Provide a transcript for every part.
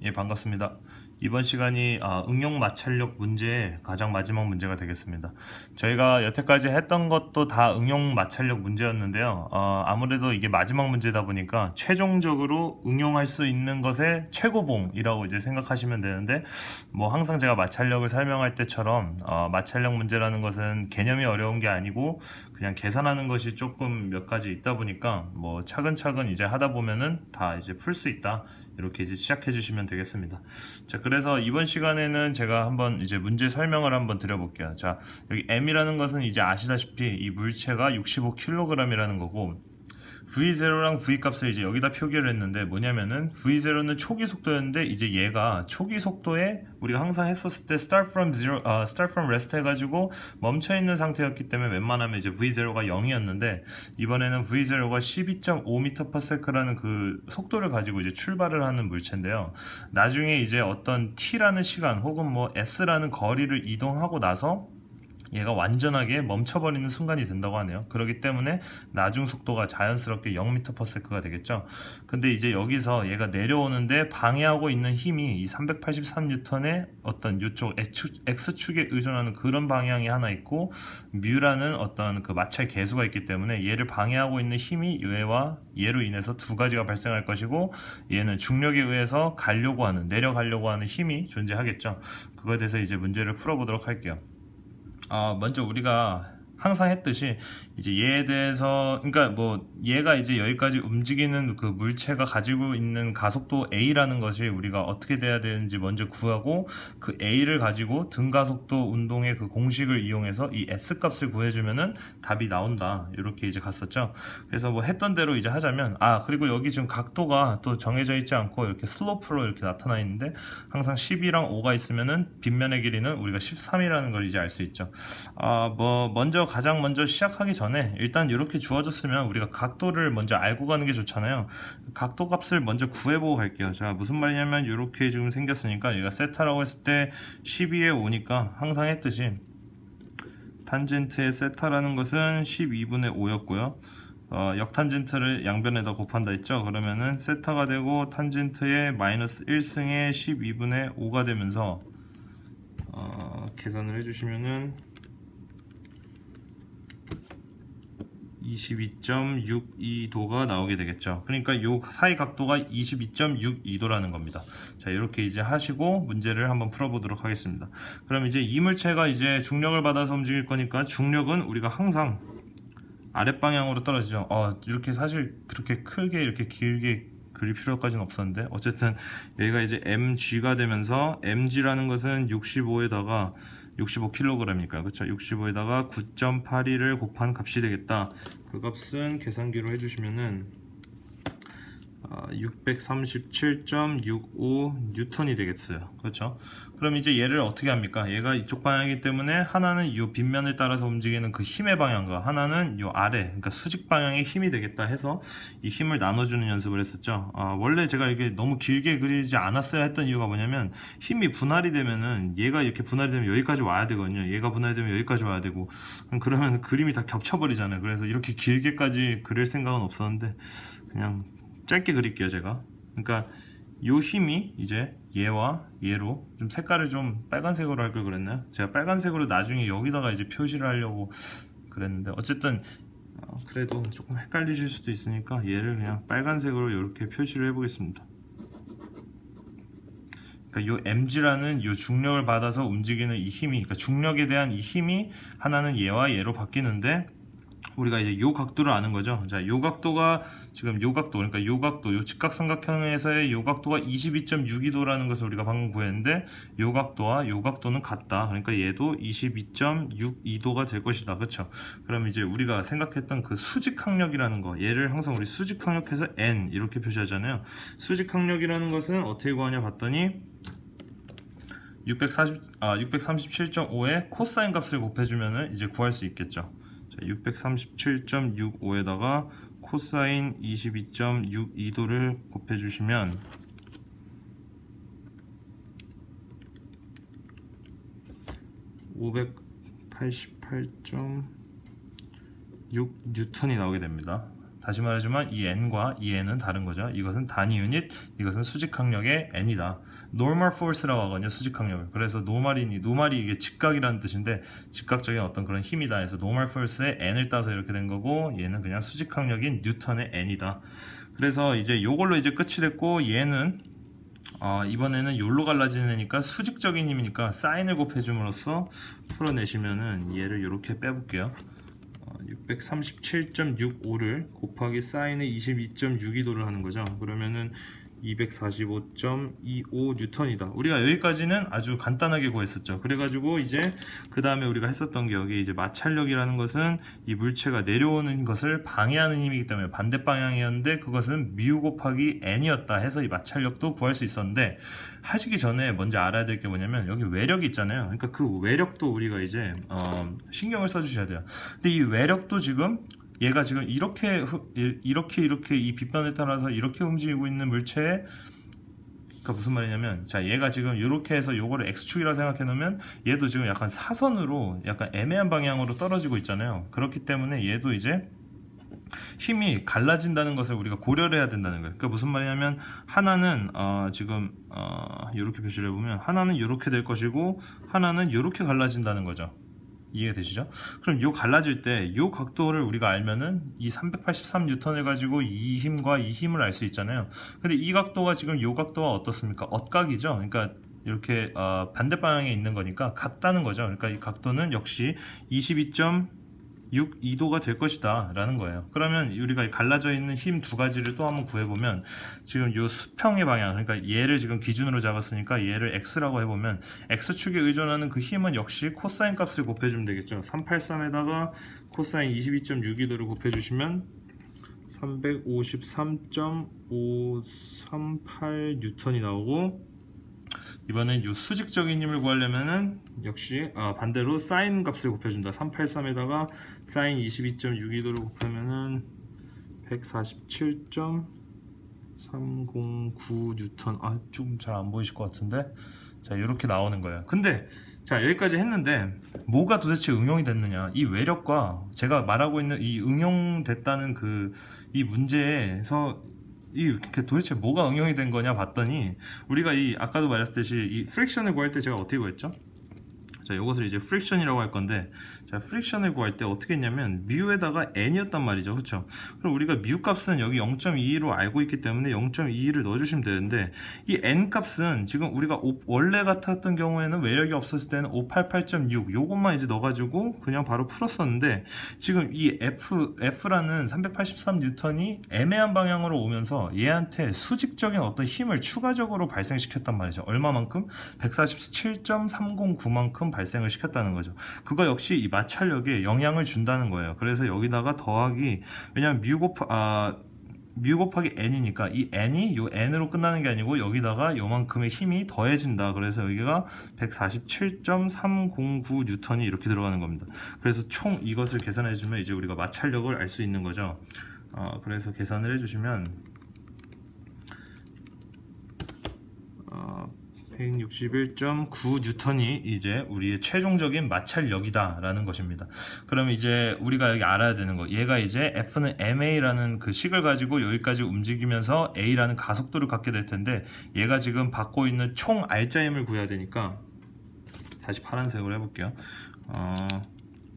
예, 반갑습니다. 이번 시간이 응용 마찰력 문제의 가장 마지막 문제가 되겠습니다. 저희가 여태까지 했던 것도 다 응용 마찰력 문제였는데요. 아무래도 이게 마지막 문제다 보니까 최종적으로 응용할 수 있는 것의 최고봉이라고 이제 생각하시면 되는데, 뭐 항상 제가 마찰력을 설명할 때처럼 마찰력 문제라는 것은 개념이 어려운 게 아니고 그냥 계산하는 것이 조금 몇 가지 있다 보니까 뭐 차근차근 이제 하다 보면은 다 이제 풀 수 있다, 이렇게 이제 시작해 주시면 되겠습니다. 자, 그래서 이번 시간에는 제가 한번 이제 문제 설명을 한번 드려볼게요. 자, 여기 m이라는 것은 이제 아시다시피 이 물체가 65kg이라는 거고, V0랑 V 값을 이제 여기다 표기를 했는데, 뭐냐면은 V0는 초기 속도였는데, 이제 얘가 초기 속도에 우리가 항상 했었을 때 start from rest 해가지고 멈춰 있는 상태였기 때문에 웬만하면 이제 V0가 0이었는데, 이번에는 V0가 12.5m/s라는 그 속도를 가지고 이제 출발을 하는 물체인데요. 나중에 이제 어떤 t라는 시간 혹은 뭐 s라는 거리를 이동하고 나서 얘가 완전하게 멈춰버리는 순간이 된다고 하네요. 그렇기 때문에 나중 속도가 자연스럽게 0m/s가 되겠죠. 근데 이제 여기서 얘가 내려오는데 방해하고 있는 힘이 이 383N의 어떤 이쪽 X축에 의존하는 그런 방향이 하나 있고, 뮤라는 어떤 그 마찰 계수가 있기 때문에 얘를 방해하고 있는 힘이 얘와 얘로 인해서 두 가지가 발생할 것이고, 얘는 중력에 의해서 내려가려고 하는 힘이 존재하겠죠. 그거에 대해서 이제 문제를 풀어보도록 할게요. 먼저 우리가 항상 했듯이 이제 얘에 대해서, 그러니까 뭐 얘가 이제 여기까지 움직이는 그 물체가 가지고 있는 가속도 A라는 것이 우리가 어떻게 돼야 되는지 먼저 구하고, 그 A를 가지고 등가속도 운동의 그 공식을 이용해서 이 S 값을 구해주면은 답이 나온다, 이렇게 이제 갔었죠. 그래서 뭐 했던 대로 이제 하자면, 그리고 여기 지금 각도가 또 정해져 있지 않고 이렇게 슬로프로 이렇게 나타나 있는데, 항상 10이랑 5가 있으면은 빗면의 길이는 우리가 13이라는 걸 이제 알 수 있죠. 가장 먼저 시작하기 전에 일단 이렇게 주어졌으면 우리가 각도를 먼저 알고 가는 게 좋잖아요. 각도 값을 먼저 구해보고 갈게요. 자, 무슨 말이냐면 이렇게 지금 생겼으니까 얘가 세타라고 했을 때 12에 5니까 항상 했듯이 탄젠트의 세타라는 것은 12분의 5였고요. 역탄젠트를 양변에다 곱한다 했죠. 그러면은 세타가 되고 탄젠트의 마이너스 1승의 12분의 5가 되면서 계산을 해주시면은 22.62도가 나오게 되겠죠. 그러니까 요 사이 각도가 22.62도라는 겁니다. 자, 이렇게 이제 하시고 문제를 한번 풀어보도록 하겠습니다. 그럼 이제 이 물체가 이제 중력을 받아서 움직일 거니까, 중력은 우리가 항상 아랫방향으로 떨어지죠. 이렇게 사실 그렇게 크게 이렇게 길게 그릴 필요까지는 없었는데, 어쨌든 여기가 이제 mg가 되면서, mg라는 것은 65kg이니까, 그렇죠? 65에다가 9.82를 곱한 값이 되겠다. 그 값은 계산기로 해주시면은 637.65 뉴턴이 되겠어요. 그렇죠? 그럼 이제 얘를 어떻게 합니까? 얘가 이쪽 방향이기 때문에 하나는 이 빗면을 따라서 움직이는 그 힘의 방향과 하나는 이 아래, 그러니까 수직 방향의 힘이 되겠다 해서 이 힘을 나눠주는 연습을 했었죠. 원래 제가 이게 너무 길게 그리지 않았어야 했던 이유가 뭐냐면, 힘이 분할이 되면은 얘가 이렇게 분할이 되면 여기까지 와야 되거든요. 얘가 분할이 되면 여기까지 와야 되고, 그러면 그림이 다 겹쳐버리잖아요. 그래서 이렇게 길게까지 그릴 생각은 없었는데 그냥 짧게 그릴게요, 제가. 그러니까 요 힘이 이제 얘와 얘로 좀 색깔을 좀 빨간색으로 할 걸 그랬나요? 제가 빨간색으로 나중에 여기다가 이제 표시를 하려고 그랬는데, 어쨌든 그래도 조금 헷갈리실 수도 있으니까 얘를 그냥 빨간색으로 이렇게 표시를 해보겠습니다. 그러니까 요 mg라는 요 중력을 받아서 움직이는 이 힘이, 그러니까 중력에 대한 이 힘이 하나는 얘와 얘로 바뀌는데, 우리가 이제 요 각도를 아는 거죠. 자, 요 각도가 지금 요 각도, 그러니까 요 각도, 요 직각삼각형에서의 요 각도가 22.62도라는 것을 우리가 방금 구했는데, 요 각도와 요 각도는 같다. 그러니까 얘도 22.62도가 될 것이다. 그렇죠? 그럼 이제 우리가 생각했던 그 수직항력이라는 거, 얘를 항상 우리 수직항력해서 n 이렇게 표시하잖아요. 수직항력이라는 것은 어떻게 구하냐 봤더니 637.5에 코사인 값을 곱해주면 이제 구할 수 있겠죠. 637.65에다가 코사인 22.62도를 곱해주시면 588.6 뉴턴이 나오게 됩니다. 다시 말하지만 이 n과 이 n은 다른 거죠. 이것은 단위 유닛, 이것은 수직 강력의 n이다. normal force라고 하거든요, 수직 강력을. 그래서 노말이 이게 직각이라는 뜻인데 직각적인 어떤 그런 힘이다 해서 normal force의 n을 따서 이렇게 된 거고, 얘는 그냥 수직 강력인 뉴턴의 n이다. 그래서 이제 요걸로 이제 끝이 됐고, 얘는 이번에는 요로 갈라지는 애니까 수직적인 힘이니까 사인을 곱해줌으로써 풀어내시면은 얘를 이렇게 빼볼게요. 637.65를 곱하기 사인의 22.62도를 하는 거죠. 그러면은 245.25 뉴턴이다. 우리가 여기까지는 아주 간단하게 구했었죠. 그래가지고 이제 그 다음에 우리가 했었던 게, 여기 이제 마찰력이라는 것은 이 물체가 내려오는 것을 방해하는 힘이기 때문에 반대 방향이었는데, 그것은 μ 곱하기 n이었다 해서 이 마찰력도 구할 수 있었는데, 하시기 전에 먼저 알아야 될 게 뭐냐면, 여기 외력이 있잖아요. 그러니까 그 외력도 우리가 이제 신경을 써주셔야 돼요. 근데 이 외력도 지금 얘가 지금 이렇게 이 빗변에 따라서 이렇게 움직이고 있는 물체에, 그러니까 무슨 말이냐면, 자, 얘가 지금 이렇게 해서 요거를 x축이라고 생각해 놓으면 얘도 지금 약간 사선으로 약간 애매한 방향으로 떨어지고 있잖아요. 그렇기 때문에 얘도 이제 힘이 갈라진다는 것을 우리가 고려를 해야 된다는 거예요. 그러니까 무슨 말이냐면, 하나는 지금 이렇게 표시를 해보면 하나는 이렇게 될 것이고 하나는 이렇게 갈라진다는 거죠. 이해가 되시죠? 그럼 요 갈라질 때 요 각도를 우리가 알면은 이 383N을 가지고 이 힘과 이 힘을 알 수 있잖아요. 근데 이 각도가 지금 요 각도와 어떻습니까? 엇각이죠. 그러니까 이렇게 반대 방향에 있는 거니까 같다는 거죠. 그러니까 이 각도는 역시 22.62도가 될 것이다 라는 거예요. 그러면 우리가 갈라져 있는 힘 두 가지를 또 한번 구해보면, 지금 요 수평의 방향, 그러니까 얘를 지금 기준으로 잡았으니까 얘를 x라고 해보면, x축에 의존하는 그 힘은 역시 코사인 값을 곱해주면 되겠죠. 383에다가 코사인 22.62도를 곱해주시면 353.538 뉴턴이 나오고, 이번엔 요 수직적인 힘을 구하려면은 역시 반대로 사인 값을 곱해준다. 383에다가 사인 22.62도를 곱하면은 147.309 뉴턴. 좀 잘 안 보이실 것 같은데, 자, 이렇게 나오는 거예요. 근데 자, 여기까지 했는데 뭐가 도대체 응용이 됐느냐, 이 외력과 제가 말하고 있는 이 응용됐다는 이 문제에서 이렇게 도대체 뭐가 응용이 된 거냐 봤더니, 우리가 아까도 말했듯이 이 프릭션을 구할 때 제가 어떻게 구했죠? 자, 이것을 이제 프릭션이라고 할 건데, 자, 프릭션을 구할 때 어떻게 했냐면 μ에다가 n이었단 말이죠. 그렇죠? 그럼 우리가 μ 값은 여기 0.22로 알고 있기 때문에 0.22를 넣어주시면 되는데, 이 n 값은 지금 우리가 원래 같았던 경우에는 외력이 없었을 때는 588.6 요것만 이제 넣어가지고 그냥 바로 풀었었는데, 지금 이 F라는 383N이 애매한 방향으로 오면서 얘한테 수직적인 어떤 힘을 추가적으로 발생시켰단 말이죠. 얼마만큼? 147.309만큼 발생을 시켰다는 거죠. 그거 역시 이 마찰력에 영향을 준다는 거예요. 그래서 여기다가 더하기, 왜냐면 μ 곱하기 n이니까 이 n이 요 n으로 끝나는 게 아니고 여기다가 요만큼의 힘이 더해진다. 그래서 여기가 147.309 뉴턴이 이렇게 들어가는 겁니다. 그래서 총 이것을 계산해 주면 이제 우리가 마찰력을 알 수 있는 거죠. 그래서 계산을 해주시면 161.9 뉴턴이 이제 우리의 최종적인 마찰력이다 라는 것입니다. 그럼 이제 우리가 여기 알아야 되는 거, 얘가 이제 F는 ma라는 그 식을 가지고 여기까지 움직이면서 a라는 가속도를 갖게 될 텐데, 얘가 지금 받고 있는 총 알자힘을 구해야 되니까 다시 파란색으로 해볼게요.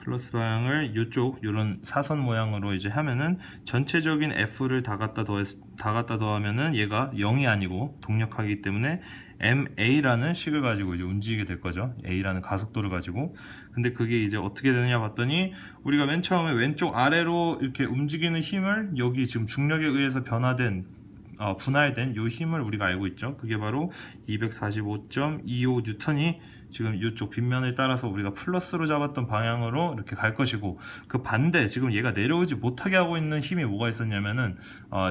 플러스 방향을 요런 사선 모양으로 이제 하면은 전체적인 F를 다 갖다 더하면은 얘가 0이 아니고 동력하기 때문에 ma라는 식을 가지고 이제 움직이게 될 거죠. a라는 가속도를 가지고. 근데 그게 이제 어떻게 되느냐 봤더니, 우리가 맨 처음에 왼쪽 아래로 이렇게 움직이는 힘을 여기 지금 중력에 의해서 분할된 요 힘을 우리가 알고 있죠. 그게 바로 245.25 뉴턴이 지금 이쪽 빗면을 따라서 우리가 플러스로 잡았던 방향으로 이렇게 갈 것이고, 그 반대 지금 얘가 내려오지 못하게 하고 있는 힘이 뭐가 있었냐면은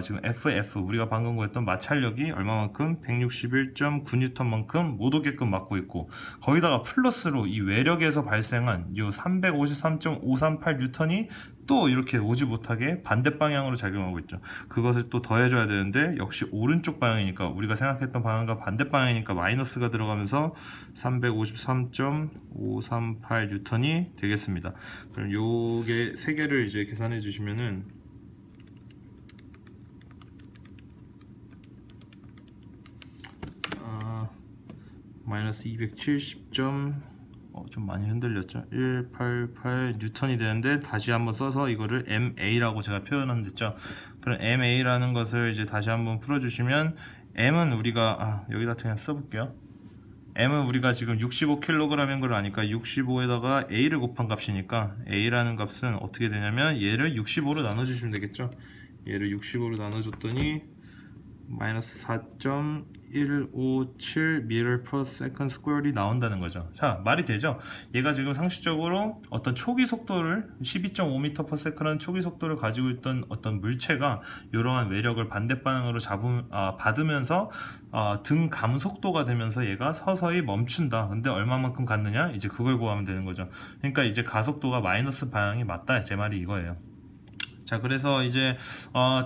지금 FF 우리가 방금 구했던 마찰력이 얼마만큼 161.9 뉴턴만큼 못 오게끔 막고 있고, 거기다가 플러스로 이 외력에서 발생한 요 353.538 뉴턴이 또 이렇게 오지 못하게 반대 방향으로 작용하고 있죠. 그것을 또 더해줘야 되는데, 역시 오른쪽 방향이니까, 우리가 생각했던 방향과 반대 방향이니까 마이너스가 들어가면서 353.538 뉴턴이 되겠습니다. 그럼 요게 세 개를 이제 계산해 주시면은 마이너스 270점 좀 많이 흔들렸죠. 188 뉴턴이 되는데 다시 한번 써서 이거를 MA라고 제가 표현했죠. 그럼 MA라는 것을 이제 다시 한번 풀어주시면 M은 우리가 여기다 그냥 써볼게요. M은 우리가 지금 65kg인 걸 아니까 65에다가 A를 곱한 값이니까 A라는 값은 어떻게 되냐면 얘를 65로 나눠주시면 되겠죠. 얘를 65로 나눠줬더니 마이너스 4.157 m per second square이 나온다는 거죠. 자, 말이 되죠? 얘가 지금 상식적으로 어떤 초기 속도를 12.5m per second라는 초기 속도를 가지고 있던 어떤 물체가 이러한 외력을 반대 방향으로 받으면서 등 감속도가 되면서 얘가 서서히 멈춘다. 근데 얼마만큼 갔느냐? 이제 그걸 구하면 되는 거죠. 그러니까 이제 가속도가 마이너스 방향이 맞다. 제 말이 이거예요. 자, 그래서 이제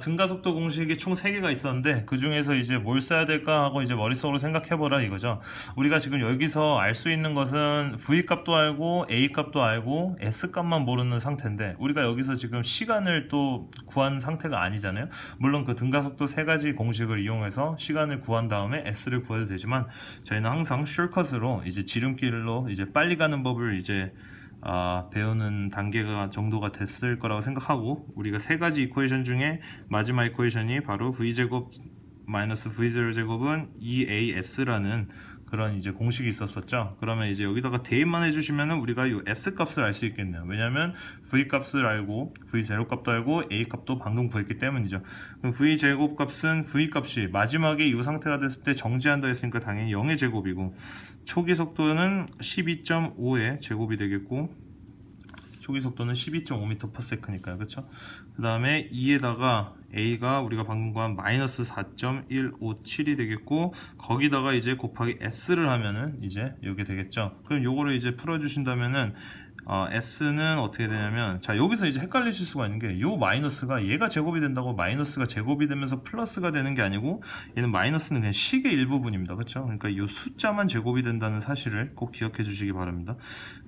등가속도 공식이 총 3개가 있었는데 그 중에서 이제 뭘 써야 될까 하고 이제 머릿속으로 생각해보라 이거죠. 우리가 지금 여기서 알 수 있는 것은 V 값도 알고 A 값도 알고 S 값만 모르는 상태인데 우리가 여기서 지금 시간을 또 구한 상태가 아니잖아요. 물론 그 등가속도 3가지 공식을 이용해서 시간을 구한 다음에 S를 구해도 되지만 저희는 항상 숏컷으로 이제 지름길로 이제 빨리 가는 법을 이제 배우는 단계가 정도가 됐을 거라고 생각하고 우리가 3가지 이퀘이션 중에 마지막 이퀘이션이 바로 v제곱 마이너스 v0 제곱은 2as라는 그런 이제 공식이 있었었죠. 그러면 이제 여기다가 대입만 해주시면은 우리가 이 s 값을 알 수 있겠네요. 왜냐면 v 값을 알고 v0 값도 알고 a 값도 방금 구했기 때문이죠. 그럼 v 제곱 값은 v 값이 마지막에 이 상태가 됐을 때 정지한다 했으니까 당연히 0의 제곱이고 초기 속도는 12.5의 제곱이 되겠고 초기 속도는 12.5m/s니까요. 그렇죠? 그 다음에 2에다가 A가 우리가 방금 구한 마이너스 4.157이 되겠고 거기다가 이제 곱하기 S를 하면은 이제 이게 되겠죠. 그럼 요거를 이제 풀어주신다면은 S는 어떻게 되냐면 자 여기서 이제 헷갈리실 수가 있는 게 요 마이너스가 얘가 제곱이 된다고 마이너스가 제곱이 되면서 플러스가 되는 게 아니고 얘는 마이너스는 그냥 식의 일부분입니다. 그렇죠? 그러니까 요 숫자만 제곱이 된다는 사실을 꼭 기억해 주시기 바랍니다.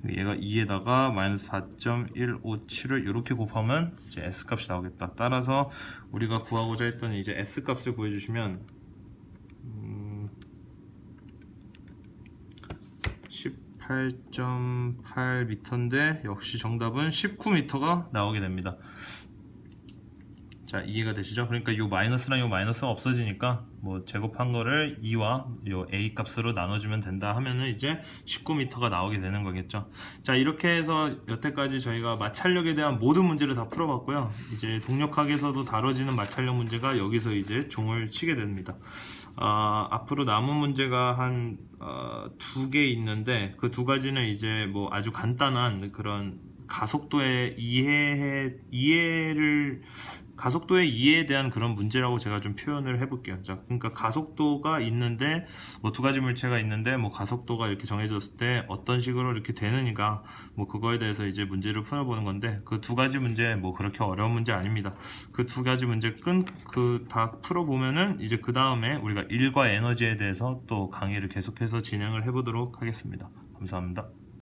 얘가 2에다가 마이너스 4.157을 이렇게 곱하면 이제 S 값이 나오겠다. 따라서 우리가 구하고자 했던 이제 S 값을 구해주시면 18.8m인데 역시 정답은 19m가 나오게 됩니다. 자, 이해가 되시죠? 그러니까 요 마이너스랑 요 마이너스가 없어지니까 뭐 제곱한 거를 2와 요 a 값으로 나눠주면 된다 하면은 이제 19m가 나오게 되는 거겠죠. 자, 이렇게 해서 여태까지 저희가 마찰력에 대한 모든 문제를 다 풀어봤고요. 이제 동력학에서도 다뤄지는 마찰력 문제가 여기서 이제 종을 치게 됩니다. 앞으로 남은 문제가 한 2개 있는데 그 2가지는 이제 뭐 아주 간단한 그런 가속도의 가속도의 이해에 대한 그런 문제라고 제가 좀 표현을 해볼게요. 자, 그러니까 가속도가 있는데 뭐 2가지 물체가 있는데 뭐 가속도가 이렇게 정해졌을 때 어떤 식으로 이렇게 되느니까 뭐 그거에 대해서 이제 문제를 풀어보는 건데 그 2가지 문제 뭐 그렇게 어려운 문제 아닙니다. 그 2가지 문제 다 풀어보면은 이제 그 다음에 우리가 일과 에너지에 대해서 또 강의를 계속해서 진행을 해보도록 하겠습니다. 감사합니다.